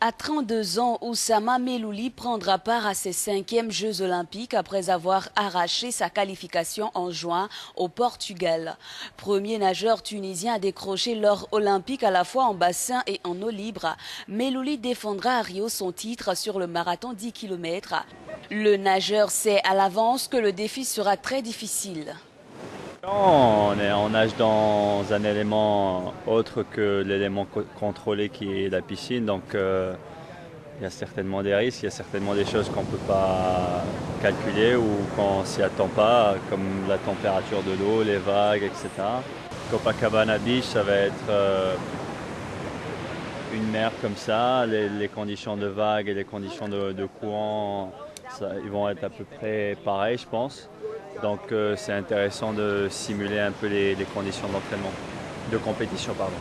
À 32 ans, Oussama Melouli prendra part à ses 5e Jeux olympiques après avoir arraché sa qualification en juin au Portugal. Premier nageur tunisien à décrocher l'or olympique à la fois en bassin et en eau libre, Melouli défendra à Rio son titre sur le marathon 10 km. Le nageur sait à l'avance que le défi sera très difficile. On nage dans un élément autre que l'élément contrôlé qui est la piscine, donc il y a certainement des risques, il y a certainement des choses qu'on ne peut pas calculer ou qu'on s'y attend pas, comme la température de l'eau, les vagues, etc. Copacabana Beach, ça va être une mer comme ça, les conditions de vagues et les conditions de courant, ils vont être à peu près pareilles, je pense. Donc c'est intéressant de simuler un peu les conditions d'entraînement, de compétition, pardon.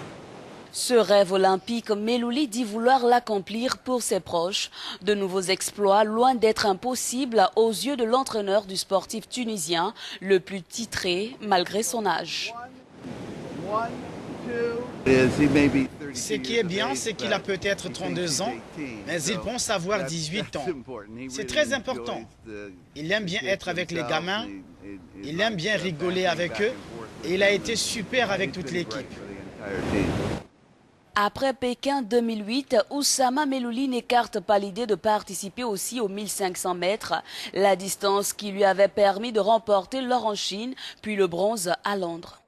Ce rêve olympique, Melouli dit vouloir l'accomplir pour ses proches. De nouveaux exploits, loin d'être impossibles aux yeux de l'entraîneur du sportif tunisien, le plus titré malgré son âge. Ce qui est bien, c'est qu'il a peut-être 32 ans, mais il pense avoir 18 ans. C'est très important. Il aime bien être avec les gamins, il aime bien rigoler avec eux, et il a été super avec toute l'équipe. Après Pékin 2008, Oussama Melouli n'écarte pas l'idée de participer aussi aux 1500 mètres, la distance qui lui avait permis de remporter l'or en Chine, puis le bronze à Londres.